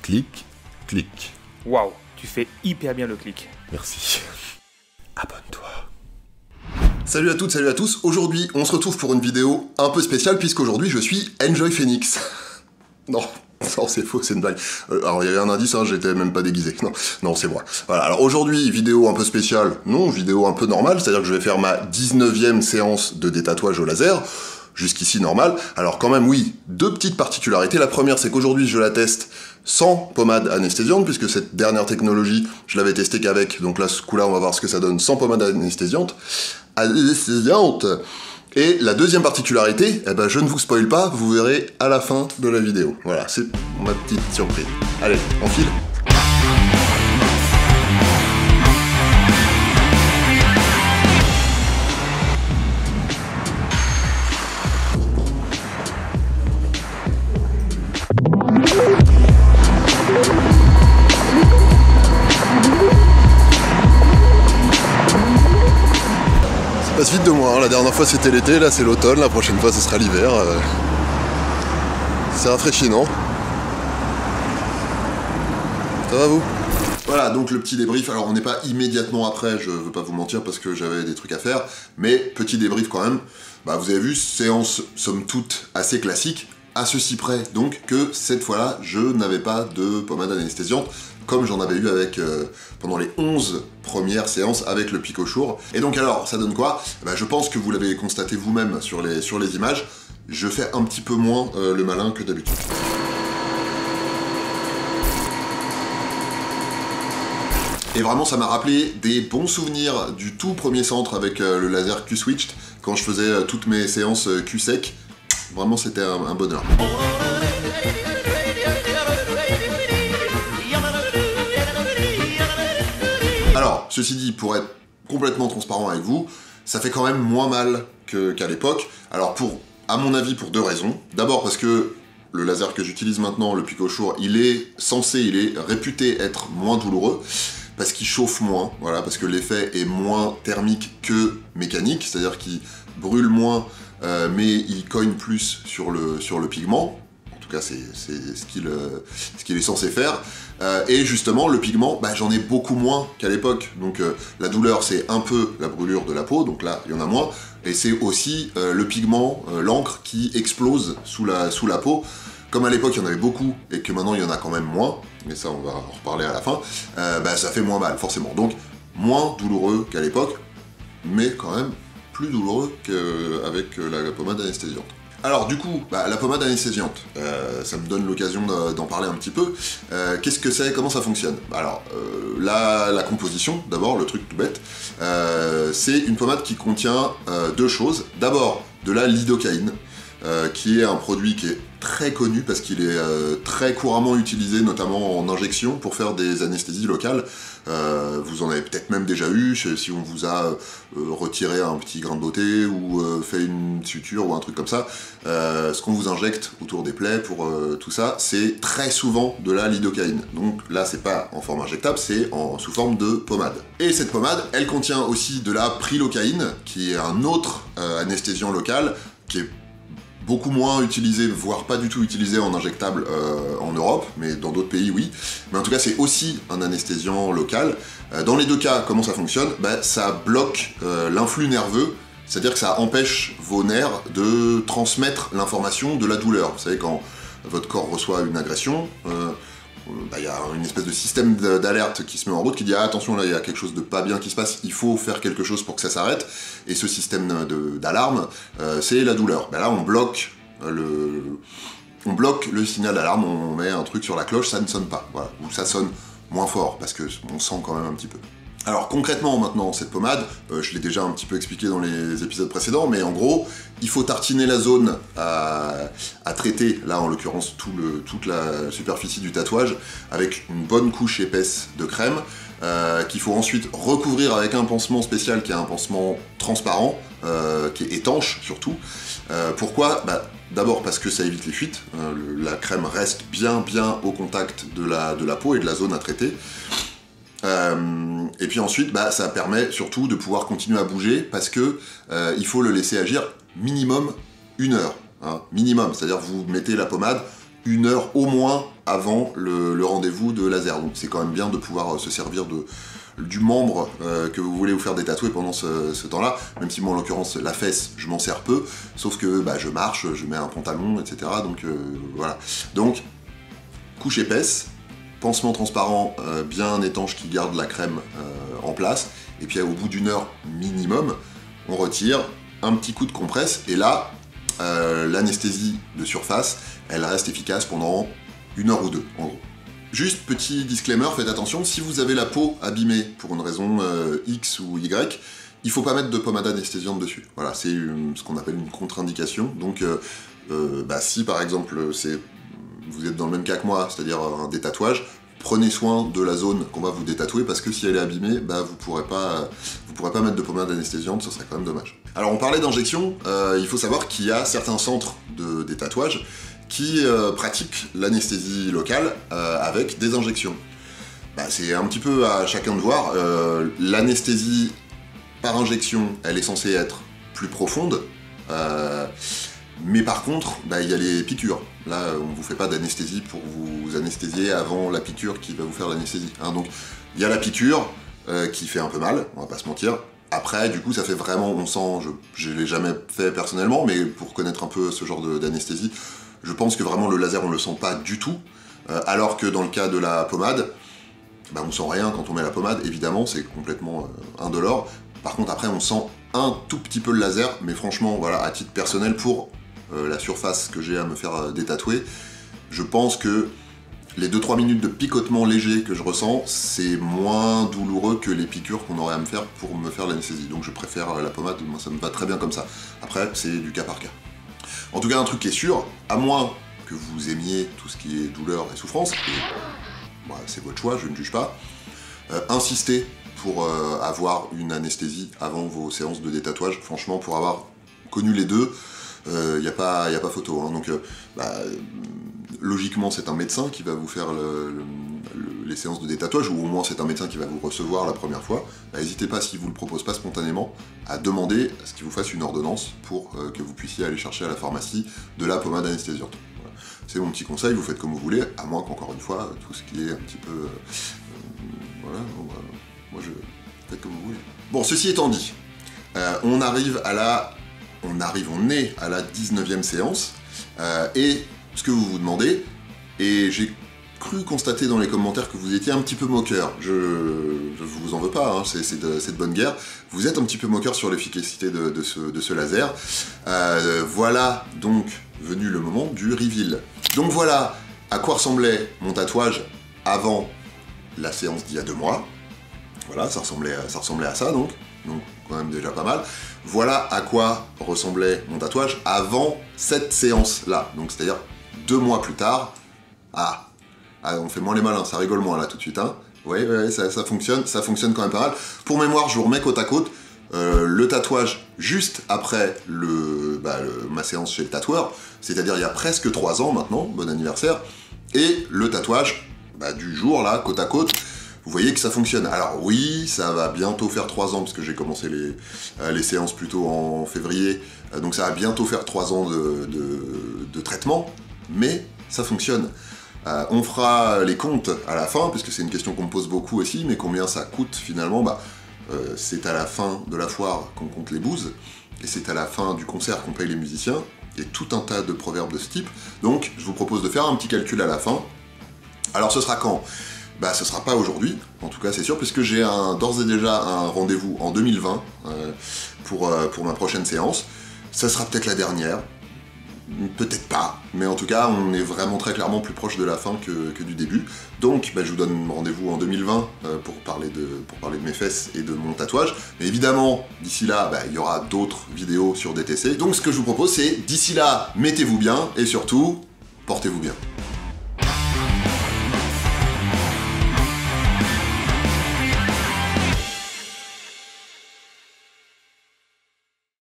Clic, clic. Waouh, tu fais hyper bien le clic. Merci. Abonne-toi. Salut à toutes, salut à tous. Aujourd'hui, on se retrouve pour une vidéo un peu spéciale puisqu'aujourd'hui je suis Enjoy Phoenix. Non, c'est faux, c'est une blague. Alors il y avait un indice, hein, j'étais même pas déguisé. Non, c'est moi. Voilà, alors aujourd'hui, vidéo un peu spéciale. Non, vidéo un peu normale, c'est-à-dire que je vais faire ma 19e séance de détatouage au laser. Jusqu'ici normal. Alors quand même oui, deux petites particularités. La première c'est qu'aujourd'hui je la teste sans pommade anesthésiante, puisque cette dernière technologie, je l'avais testée qu'avec, donc là ce coup-là on va voir ce que ça donne sans pommade anesthésiante. Et la deuxième particularité, eh ben, je ne vous spoil pas, vous verrez à la fin de la vidéo. Voilà, c'est ma petite surprise. Allez, on file. Ça passe vite de moi, hein. La dernière fois c'était l'été, là c'est l'automne, la prochaine fois ce sera l'hiver. C'est rafraîchissant. Ça va vous? Voilà, donc le petit débrief. Alors on n'est pas immédiatement après, je veux pas vous mentir parce que j'avais des trucs à faire, mais petit débrief quand même. Bah vous avez vu, séance somme toute assez classique, à ceci près donc que cette fois-là je n'avais pas de pommade anesthésiante, comme j'en avais eu avec pendant les 11 premières séances avec le Picochour. Et donc alors, ça donne quoi? Bah, je pense que vous l'avez constaté vous-même sur les images, je fais un petit peu moins le malin que d'habitude. Et vraiment, ça m'a rappelé des bons souvenirs du tout premier centre avec le laser Q-Switched, quand je faisais toutes mes séances Q-Sec. Vraiment, c'était un bonheur. Alors, ceci dit, pour être complètement transparent avec vous, ça fait quand même moins mal qu'à l'époque. Alors, à mon avis, pour deux raisons. D'abord parce que le laser que j'utilise maintenant, le Picochour, il est réputé être moins douloureux, parce qu'il chauffe moins, voilà, parce que l'effet est moins thermique que mécanique, c'est-à-dire qu'il brûle moins, mais il cogne plus sur le pigment. En tout cas, c'est ce qu'il est censé faire. Et justement, le pigment, bah, j'en ai beaucoup moins qu'à l'époque. Donc la douleur, c'est un peu la brûlure de la peau, donc là, il y en a moins. Et c'est aussi le pigment, l'encre qui explose sous la peau. Comme à l'époque, il y en avait beaucoup, et que maintenant, il y en a quand même moins, mais ça, on va en reparler à la fin, bah, ça fait moins mal, forcément. Donc, moins douloureux qu'à l'époque, mais quand même plus douloureux qu'avec la pommade anesthésiante. Alors du coup, bah, la pommade anesthésiante, ça me donne l'occasion d'en parler un petit peu. Qu'est-ce que c'est? Comment ça fonctionne? Alors, la composition, d'abord, le truc tout bête, c'est une pommade qui contient deux choses. D'abord, de la lidocaïne, qui est un produit qui est très connu parce qu'il est très couramment utilisé, notamment en injection, pour faire des anesthésies locales. Vous en avez peut-être même déjà eu, si on vous a retiré un petit grain de beauté ou fait une suture ou un truc comme ça. Ce qu'on vous injecte autour des plaies pour tout ça, c'est très souvent de la lidocaïne. Donc là, c'est pas en forme injectable, c'est sous forme de pommade. Et cette pommade, elle contient aussi de la prilocaïne, qui est un autre anesthésiant local, qui est beaucoup moins utilisé, voire pas du tout utilisé en injectable en Europe, mais dans d'autres pays, oui. Mais en tout cas, c'est aussi un anesthésiant local. Dans les deux cas, comment ça fonctionne? Bah, ça bloque l'influx nerveux, c'est-à-dire que ça empêche vos nerfs de transmettre l'information de la douleur. Vous savez, quand votre corps reçoit une agression, bah, y a une espèce de système d'alerte qui se met en route, qui dit « Ah, attention, là, il y a quelque chose de pas bien qui se passe, il faut faire quelque chose pour que ça s'arrête. » Et ce système d'alarme, c'est la douleur. Bah, là, on bloque le signal d'alarme, on met un truc sur la cloche, ça ne sonne pas. Voilà. Ou ça sonne moins fort, parce qu'on sent quand même un petit peu. Alors concrètement maintenant, cette pommade, je l'ai déjà un petit peu expliqué dans les épisodes précédents, mais en gros, il faut tartiner la zone à traiter, là en l'occurrence toute la superficie du tatouage, avec une bonne couche épaisse de crème, qu'il faut ensuite recouvrir avec un pansement spécial qui est un pansement transparent, qui est étanche surtout. Pourquoi? Bah, d'abord parce que ça évite les fuites, la crème reste bien au contact de la peau et de la zone à traiter. Et puis ensuite, bah, ça permet surtout de pouvoir continuer à bouger parce que il faut le laisser agir minimum 1 heure. Hein, minimum, c'est-à-dire vous mettez la pommade 1 heure au moins avant le rendez-vous de laser. Donc c'est quand même bien de pouvoir se servir du membre que vous voulez vous faire détatouer pendant ce temps-là, même si moi en l'occurrence la fesse je m'en sers peu, sauf que je marche, je mets un pantalon, etc. Donc voilà. Donc couche épaisse, pansement transparent bien étanche qui garde la crème en place, et puis au bout d'une heure minimum, on retire un petit coup de compresse, et là l'anesthésie de surface, elle reste efficace pendant 1 heure ou 2 en gros. Juste petit disclaimer, faites attention, si vous avez la peau abîmée pour une raison X ou Y, il faut pas mettre de pommade anesthésiante dessus. Voilà, c'est ce qu'on appelle une contre-indication. Donc si par exemple vous êtes dans le même cas que moi, c'est-à-dire un détatouage, prenez soin de la zone qu'on va vous détatouer, parce que si elle est abîmée, vous pourrez pas mettre de pommade anesthésiante, ce serait quand même dommage. Alors on parlait d'injection, il faut savoir qu'il y a certains centres de détatouage qui pratiquent l'anesthésie locale avec des injections. C'est un petit peu à chacun de voir. L'anesthésie par injection, elle est censée être plus profonde, mais par contre, il y a les piqûres. Là, on ne vous fait pas d'anesthésie pour vous anesthésier avant la piqûre qui va vous faire l'anesthésie. Donc, il y a la piqûre qui fait un peu mal, on va pas se mentir. Après, du coup, ça fait vraiment, on sent, je l'ai jamais fait personnellement, mais pour connaître un peu ce genre d'anesthésie, je pense que vraiment le laser, on le sent pas du tout. Alors que dans le cas de la pommade, on sent rien quand on met la pommade, évidemment, c'est complètement indolore. Par contre, après, on sent un tout petit peu le laser, mais franchement, voilà, à titre personnel, pour la surface que j'ai à me faire détatouer, je pense que les 2-3 minutes de picotement léger que je ressens, c'est moins douloureux que les piqûres qu'on aurait à me faire pour me faire l'anesthésie. Donc je préfère la pommade, moi ça me va très bien comme ça. Après, c'est du cas par cas. En tout cas, un truc qui est sûr, à moins que vous aimiez tout ce qui est douleur et souffrance, et c'est votre choix, je ne juge pas, insistez pour avoir une anesthésie avant vos séances de détatouage. Franchement, pour avoir connu les deux, y a pas photo. Donc, logiquement, c'est un médecin qui va vous faire les séances de détatouage, ou au moins c'est un médecin qui va vous recevoir la première fois. N'hésitez pas, s'il vous le propose pas spontanément, à demander à ce qu'il vous fasse une ordonnance pour que vous puissiez aller chercher à la pharmacie de la pommade anesthésiante. Voilà. C'est mon petit conseil, vous faites comme vous voulez, à moins qu'encore une fois, tout ce qui est un petit peu... moi je fais comme vous voulez. Bon, ceci étant dit, on est à la 19e séance, et ce que vous vous demandez, et j'ai cru constater dans les commentaires que vous étiez un petit peu moqueur, je vous en veux pas, c'est de bonne guerre, vous êtes un petit peu moqueur sur l'efficacité de ce laser. Voilà donc venu le moment du reveal. Donc voilà à quoi ressemblait mon tatouage avant la séance d'il y a 2 mois. Voilà, ça ressemblait à ça donc quand même déjà pas mal. Voilà à quoi ressemblait mon tatouage avant cette séance-là, donc c'est-à-dire 2 mois plus tard. On fait moins les malins, ça rigole moins là tout de suite. Ouais, ça fonctionne quand même pas mal. Pour mémoire, je vous remets côte à côte le tatouage juste après ma séance chez le tatoueur, c'est-à-dire il y a presque 3 ans maintenant, bon anniversaire, et le tatouage du jour là, côte à côte. Vous voyez que ça fonctionne. Alors oui, ça va bientôt faire 3 ans, parce que j'ai commencé les séances plutôt en février, donc ça va bientôt faire 3 ans de traitement, mais ça fonctionne. On fera les comptes à la fin, puisque c'est une question qu'on me pose beaucoup aussi, mais combien ça coûte finalement? C'est à la fin de la foire qu'on compte les bouses, et c'est à la fin du concert qu'on paye les musiciens, et tout un tas de proverbes de ce type. Donc je vous propose de faire un petit calcul à la fin. Alors ce sera quand? Ce sera pas aujourd'hui, en tout cas c'est sûr, puisque j'ai d'ores et déjà un rendez-vous en 2020 pour ma prochaine séance. Ça sera peut-être la dernière, peut-être pas, mais en tout cas on est vraiment très clairement plus proche de la fin que du début. Donc je vous donne rendez-vous en 2020 pour parler de mes fesses et de mon tatouage. Mais évidemment, d'ici là, il y aura d'autres vidéos sur DTC. Donc ce que je vous propose, c'est, d'ici là, mettez-vous bien, et surtout, portez-vous bien.